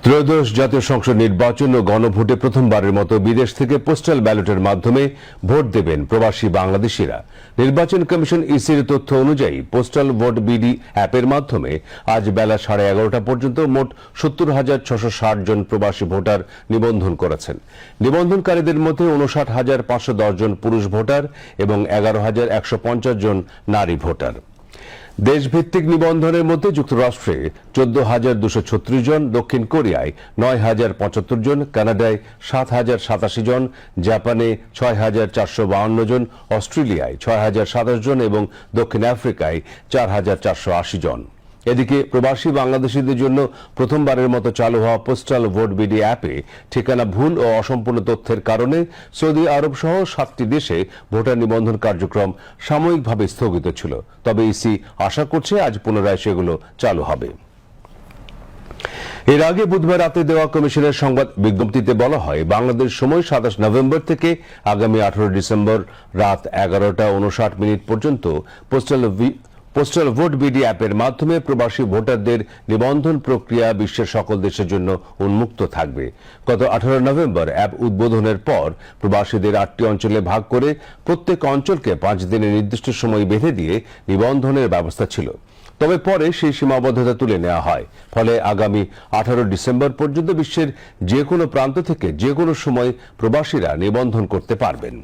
ত্রয়োদশ জাতীয় সংসদ নির্বাচন ও গণভোটে প্রথমবারের মতো বিদেশ থেকে পোস্টাল ব্যালটের মাধ্যমে ভোট দেবেন প্রবাসী বাংলাদেশিরা। নির্বাচন কমিশন ইসির তথ্য অনুযায়ী পোস্টাল ভোট বিডি অ্যাপের মাধ্যমে আজ বেলা 11:30 পর্যন্ত মোট 70,660 জন প্রবাসী ভোটার নিবন্ধন করেছেন। নিবন্ধনকারীদের মধ্যে 59,510 জন পুরুষ ভোটার এবং 11,150 জন নারী ভোটার। দেশভিত্তিক নিবন্ধনের মধ্যে যুক্তরাষ্ট্রে 14,236 জন, দক্ষিণ কোরিয়ায় 9,075 জন, কানাডায় 7,087 জন, জাপানে 6,452 জন, অস্ট্রেলিয়ায় 6,027 জন এবং দক্ষিণ আফ্রিকায় 4,480 জন। এদিকে প্রবাসী বাংলাদেশিদের জন্য প্রথমবারের মতো চালু হওয়া পোস্টাল ভোট বিডি অ্যাপে ঠিকানা ভুল ও অসম্পূর্ণ তথ্যের কারণে সৌদি আরব সহ 7টি দেশে ভোটার নিবন্ধন কার্যক্রম সাময়িকভাবে স্থগিত ছিল। তবে ইসি আশা করছে আজ পুনরায় সেগুলো চালু হবে। এর আগে বুধবার রাতে দেওয়া কমিশনের সংবাদ বিজ্ঞপ্তিতে বলা হয়, বাংলাদেশ সময় 27 নভেম্বর থেকে আগামী 18 ডিসেম্বর রাত 11:59 পর্যন্ত পোস্টাল ভোট বিডি অ্যাপের মাধ্যমে প্রবাসী ভোটারদের নিবন্ধন প্রক্রিয়া বিশ্বের সকল দেশের জন্য উন্মুক্ত থাকবে। গত 18 নভেম্বর অ্যাপ উদ্বোধনের পর প্রবাসীদের 8টি অঞ্চলে ভাগ করে প্রত্যেক অঞ্চলকে 5 দিনের নির্দিষ্ট সময় বেঁধে দিয়ে নিবন্ধনের ব্যবস্থা ছিল। তবে পরে সেই সীমাবদ্ধতা তুলে নেওয়া হয়। ফলে আগামী 18 ডিসেম্বর পর্যন্ত বিশ্বের যে কোনো প্রান্ত থেকে যে কোনো সময় প্রবাসীরা নিবন্ধন করতে পারবেন।